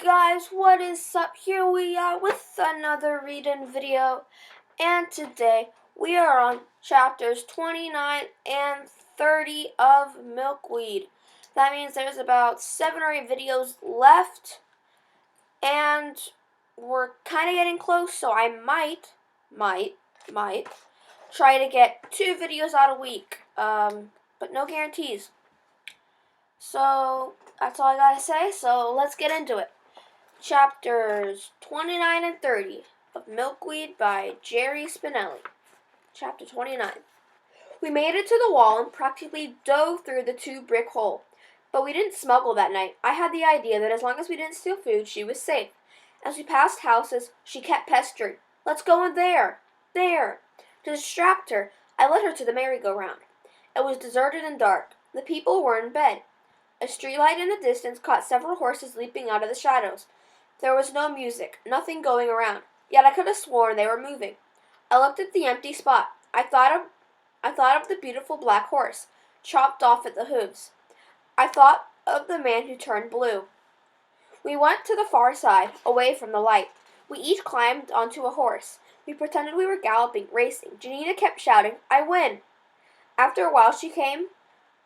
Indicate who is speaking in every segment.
Speaker 1: guys, what is up? Here we are with another reading video, and today we are on chapters 29 and 30 of Milkweed. That means there's about 7 or 8 videos left, and we're kind of getting close, so I might try to get 2 videos out a week, but no guarantees. So, that's all I gotta say, so let's get into it. Chapters 29 and 30 of Milkweed by Jerry Spinelli. Chapter 29. We made it to the wall and practically dove through the 2-brick hole. But we didn't smuggle that night. I had the idea that as long as we didn't steal food, she was safe. As we passed houses, she kept pestering. Let's go in there. There. To distract her, I led her to the merry-go-round. It was deserted and dark. The people were in bed. A streetlight in the distance caught several horses leaping out of the shadows. There was no music, nothing going around, yet I could have sworn they were moving. I looked at the empty spot. I thought of the beautiful black horse, chopped off at the hooves. I thought of the man who turned blue. We went to the far side, away from the light. We each climbed onto a horse. We pretended we were galloping, racing. Janina kept shouting, "I win!" After a while she came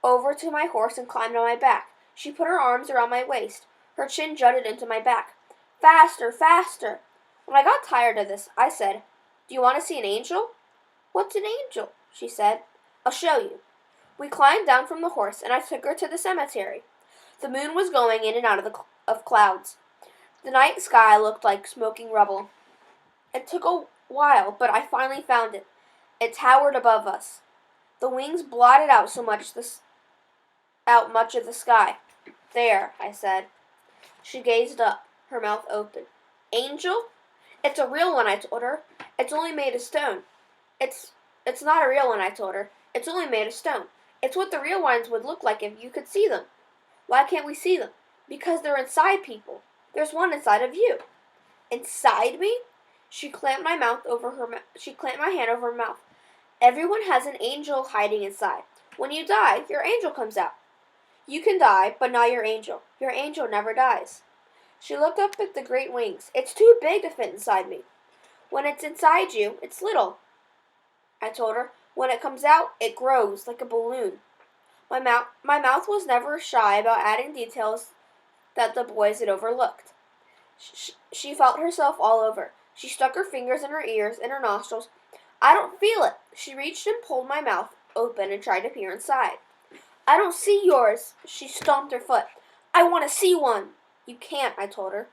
Speaker 1: over to my horse and climbed on my back. She put her arms around my waist. Her chin jutted into my back. Faster, faster. When I got tired of this, I said, "Do you want to see an angel?" "What's an angel?" she said. "I'll show you." We climbed down from the horse, and I took her to the cemetery. The moon was going in and out of clouds. The night sky looked like smoking rubble. It took a while, but I finally found it. It towered above us. The wings blotted out much of the sky. "There," I said. She gazed up, her mouth open. "Angel? It's a real one," I told her. "It's only made of stone." It's not a real one," I told her. "It's only made of stone. It's what the real ones would look like if you could see them." "Why can't we see them?" "Because they're inside people. There's one inside of you." "Inside me?" She clamped my hand over her mouth. "Everyone has an angel hiding inside. When you die, your angel comes out. You can die, but not your angel. Your angel never dies." She looked up at the great wings. "It's too big to fit inside me." "When it's inside you, it's little," I told her. "When it comes out, it grows like a balloon." My mouth was never shy about adding details that the boys had overlooked. She felt herself all over. She stuck her fingers in her ears and her nostrils. "I don't feel it." She reached and pulled my mouth open and tried to peer inside. "I don't see yours." She stomped her foot. "I want to see one." "You can't," I told her.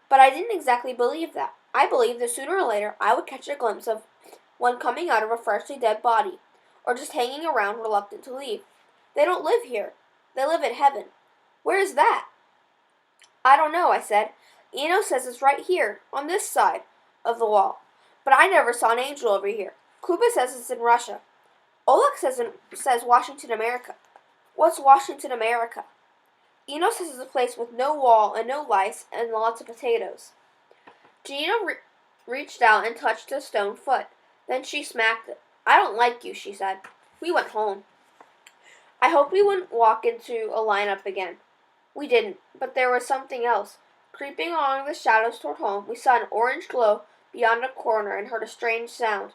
Speaker 1: But I didn't exactly believe that. I believed that sooner or later I would catch a glimpse of one coming out of a freshly dead body, or just hanging around reluctant to leave. "They don't live here. They live in heaven." "Where is that?" "I don't know," I said. "Eno says it's right here, on this side of the wall. But I never saw an angel over here. Kuba says it's in Russia. Oleg says Washington, America." "What's Washington, America?" "Eno says it's a place with no wall and no lice and lots of potatoes." Gina reached out and touched a stone foot. Then she smacked it. "I don't like you," she said. We went home. I hoped we wouldn't walk into a lineup again. We didn't, but there was something else. Creeping along the shadows toward home, we saw an orange glow beyond a corner and heard a strange sound,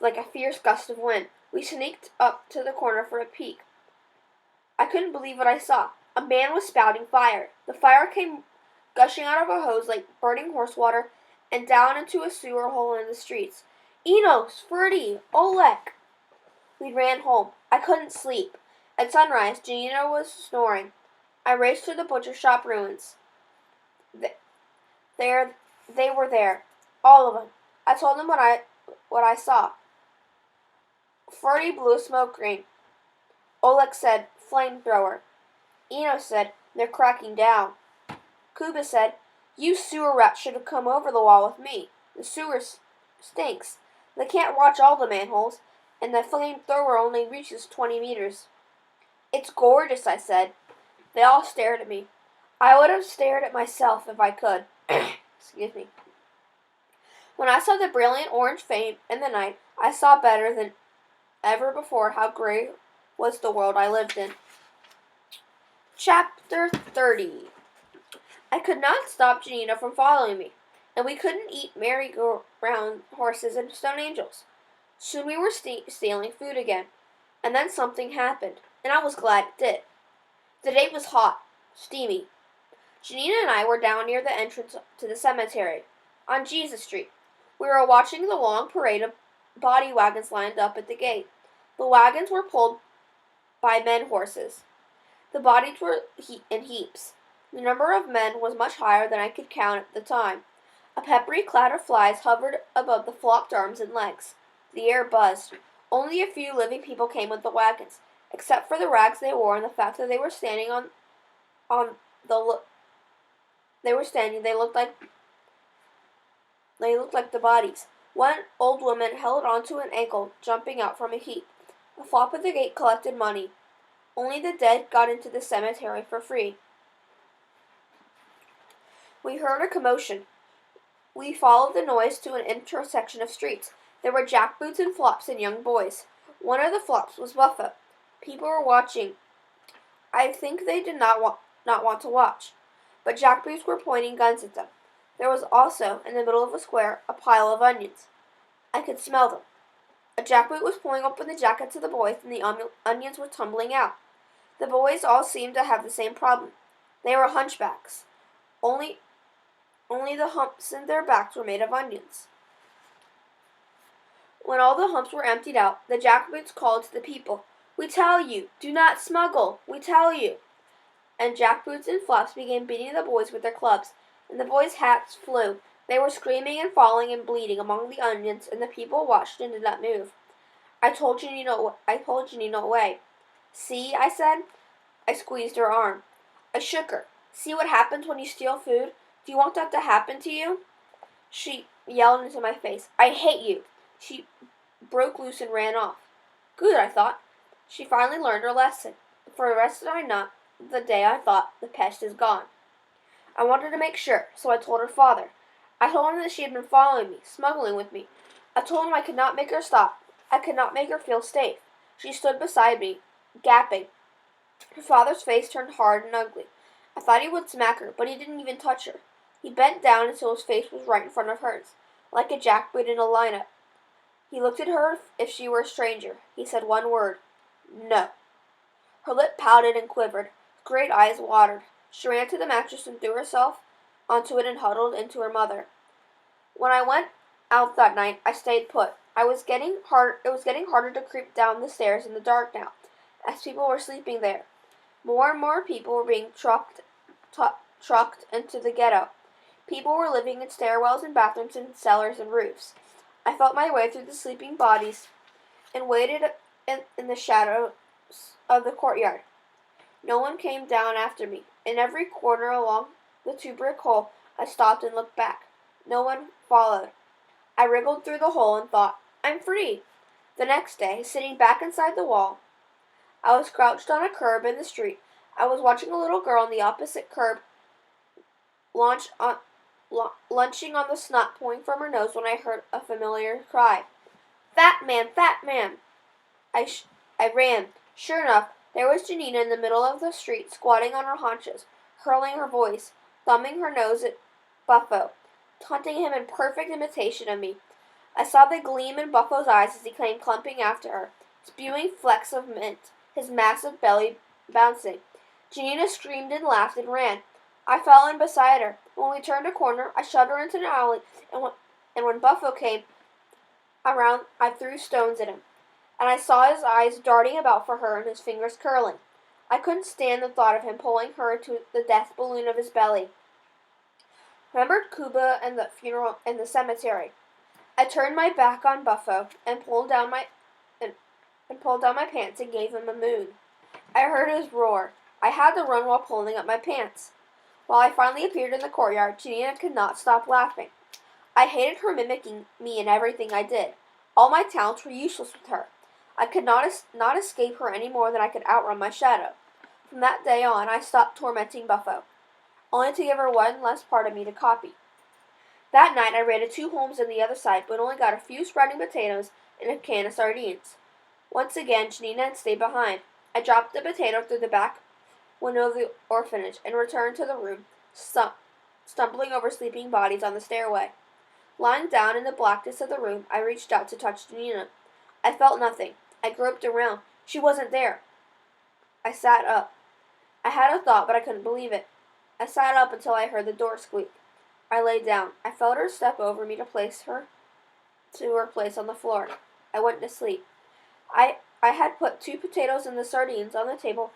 Speaker 1: like a fierce gust of wind. We sneaked up to the corner for a peek. I couldn't believe what I saw. A man was spouting fire. The fire came gushing out of a hose like burning horse water and down into a sewer hole in the streets. "Enos! Ferdy! Oleg!" We ran home. I couldn't sleep. At sunrise, Janina was snoring. I raced to the butcher shop ruins. They were there. All of them. I told them what I saw. Ferdy blew a smoke ring. Oleg said, "Flamethrower." Enos said, "They're cracking down." Kuba said, "You sewer rats should have come over the wall with me. The sewer stinks. They can't watch all the manholes, and the flamethrower only reaches 20 meters. "It's gorgeous," I said. They all stared at me. I would have stared at myself if I could. Excuse me. When I saw the brilliant orange flame in the night, I saw better than ever before how gray was the world I lived in. Chapter 30. I could not stop Janina from following me, and we couldn't eat merry-go-round horses and stone angels. Soon we were stealing food again, and then something happened, and I was glad it did. The day was hot, steamy. Janina and I were down near the entrance to the cemetery, on Jesus Street. We were watching the long parade of body wagons lined up at the gate. The wagons were pulled by men horses. The bodies were in heaps. The number of men was much higher than I could count at the time. A peppery cloud of flies hovered above the flopped arms and legs. The air buzzed. Only a few living people came with the wagons, except for the rags they wore and the fact that they were standing on the they looked like the bodies. One old woman held onto an ankle, jumping out from a heap. The flop of the gate collected money. Only the dead got into the cemetery for free. We heard a commotion. We followed the noise to an intersection of streets. There were jackboots and flops and young boys. One of the flops was Buffo. People were watching. I think they did not want to watch, but jackboots were pointing guns at them. There was also, in the middle of a square, a pile of onions. I could smell them. A jackboot was pulling open the jackets of the boys, and the onions were tumbling out. The boys all seemed to have the same problem. They were hunchbacks. Only the humps in their backs were made of onions. When all the humps were emptied out, the jackboots called to the people, "We tell you, do not smuggle, we tell you." And jackboots and flops began beating the boys with their clubs, and the boys' hats flew. They were screaming and falling and bleeding among the onions, and the people watched and did not move. I told Janina away. "See," I said. I squeezed her arm. I shook her. "See what happens when you steal food? Do you want that to happen to you?" She yelled into my face, "I hate you." She broke loose and ran off. Good, I thought. She finally learned her lesson. For the rest of the day I thought, the pest is gone. I wanted to make sure, so I told her father. I told him that she had been following me, smuggling with me. I told him I could not make her stop. I could not make her feel safe. She stood beside me, gasping. Her father's face turned hard and ugly. I thought he would smack her, but he didn't even touch her. He bent down until his face was right in front of hers, like a jackboot in a lineup. He looked at her as if she were a stranger. He said one word, "No." Her lip pouted and quivered. Her great eyes watered. She ran to the mattress and threw herself onto it and huddled into her mother. When I went out that night, I stayed put. It was getting harder to creep down the stairs in the dark now, as people were sleeping there. More and more people were being trucked into the ghetto. People were living in stairwells and bathrooms and cellars and roofs. I felt my way through the sleeping bodies and waited in the shadows of the courtyard. No one came down after me. In every corner along the 2-brick hole, I stopped and looked back. No one followed. I wriggled through the hole and thought, "I'm free." The next day, sitting back inside the wall, I was crouched on a curb in the street. I was watching a little girl on the opposite curb lunching on the snot pouring from her nose when I heard a familiar cry. "Fat man! Fat man!" I ran. Sure enough, there was Janina in the middle of the street, squatting on her haunches, hurling her voice, thumbing her nose at Buffo, taunting him in perfect imitation of me. I saw the gleam in Buffalo's eyes as he came clumping after her, spewing flecks of mint, his massive belly bouncing. Janina screamed and laughed and ran. I fell in beside her. When we turned a corner, I shoved her into an alley, and when Buffalo came around, I threw stones at him. And I saw his eyes darting about for her and his fingers curling. I couldn't stand the thought of him pulling her to the death balloon of his belly. Remembered Cuba and the funeral in the cemetery. I turned my back on Buffo and pulled down my pants and gave him a moon. I heard his roar. I had to run while pulling up my pants. While I finally appeared in the courtyard, Janina could not stop laughing. I hated her mimicking me in everything I did. All my talents were useless with her. I could not escape her any more than I could outrun my shadow. From that day on, I stopped tormenting Buffo, only to give her one less part of me to copy. That night, I raided 2 homes on the other side, but only got a few sprouting potatoes and a can of sardines. Once again, Janina had stayed behind. I dropped the potato through the back window of the orphanage and returned to the room, stumbling over sleeping bodies on the stairway. Lying down in the blackness of the room, I reached out to touch Janina. I felt nothing. I groped around. She wasn't there. I sat up. I had a thought, but I couldn't believe it. I sat up until I heard the door squeak. I lay down. I felt her step over me to her place on the floor. I went to sleep. I had put 2 potatoes and the sardines on the table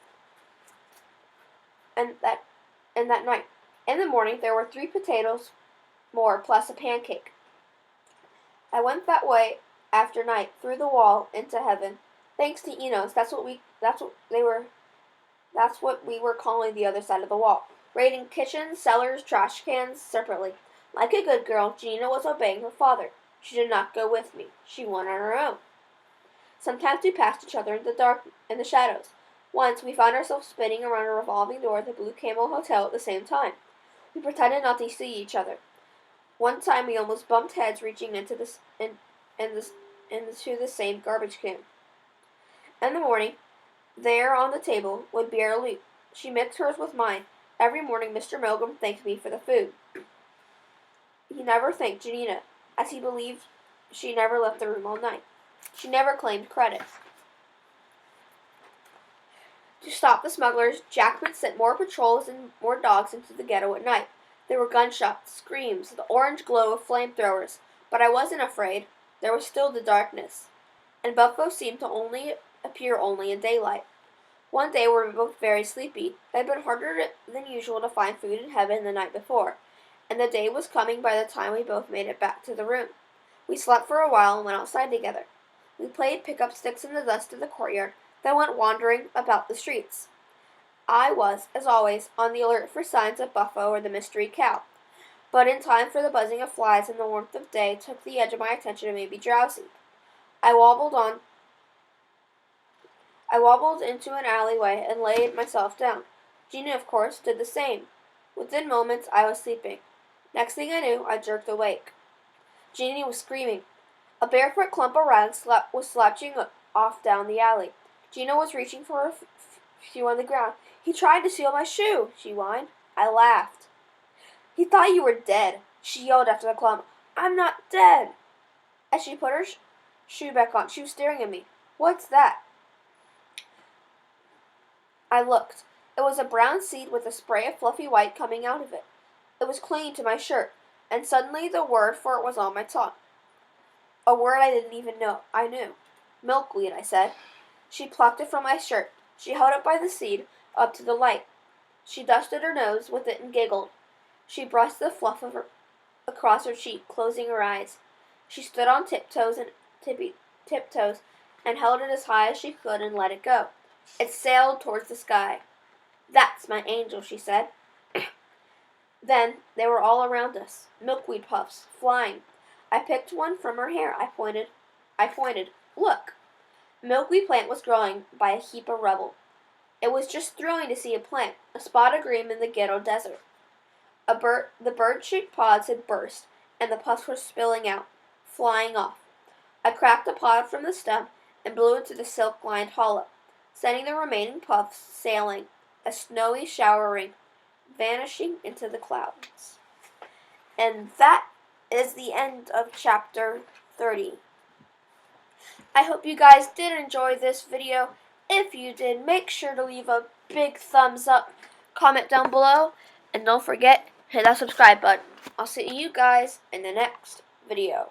Speaker 1: and that night. In the morning there were 3 potatoes more plus a pancake. I went that way after night, through the wall, into heaven. Thanks to Enos, that's what we were calling the other side of the wall. Raiding kitchens, cellars, trash cans separately. Like a good girl, Gina was obeying her father. She did not go with me. She went on her own. Sometimes we passed each other in the shadows. Once we found ourselves spinning around a revolving door at the Blue Camel Hotel at the same time. We pretended not to see each other. One time we almost bumped heads reaching into the same garbage can. In the morning, there on the table would be our loot. She mixed hers with mine. Every morning Mr. Milgram thanked me for the food. He never thanked Janina, as he believed she never left the room all night. She never claimed credit. To stop the smugglers, Jackman sent more patrols and more dogs into the ghetto at night. There were gunshots, screams, the orange glow of flamethrowers, but I wasn't afraid. There was still the darkness, and Buffalo seemed to appear only in daylight. One day we were both very sleepy. It had been harder than usual to find food in heaven the night before, and the day was coming by the time we both made it back to the room. We slept for a while and went outside together. We played pick-up sticks in the dust of the courtyard, then went wandering about the streets. I was, as always, on the alert for signs of Buffo or the mystery cow, but in time for the buzzing of flies and the warmth of day took the edge of my attention and made me drowsy. I wobbled into an alleyway and laid myself down. Gina, of course, did the same. Within moments, I was sleeping. Next thing I knew, I jerked awake. Gina was screaming. A barefoot clump of rags was slouching off down the alley. Gina was reaching for her shoe on the ground. "He tried to steal my shoe," she whined. I laughed. "He thought you were dead," she yelled after the clump. "I'm not dead." As she put her shoe back on, she was staring at me. "What's that?" I looked. It was a brown seed with a spray of fluffy white coming out of it. It was clinging to my shirt, and suddenly the word for it was on my tongue. A word I didn't even know I knew. "Milkweed," I said. She plucked it from my shirt. She held it by the seed up to the light. She dusted her nose with it and giggled. She brushed the fluff across her cheek, closing her eyes. She stood on tiptoes and held it as high as she could and let it go. It sailed towards the sky. "That's my angel," she said. Then they were all around us, milkweed puffs, flying. I picked one from her hair. I pointed. "Look." A milkweed plant was growing by a heap of rubble. It was just thrilling to see a plant, a spot of green in the ghetto desert. The bird-shaped pods had burst, and the puffs were spilling out, flying off. I cracked a pod from the stem and blew into the silk-lined hollow, sending the remaining puffs sailing, a snowy shower ring, vanishing into the clouds. And that is the end of chapter 30. I hope you guys did enjoy this video. If you did, make sure to leave a big thumbs up, comment down below, and don't forget, hit that subscribe button. I'll see you guys in the next video.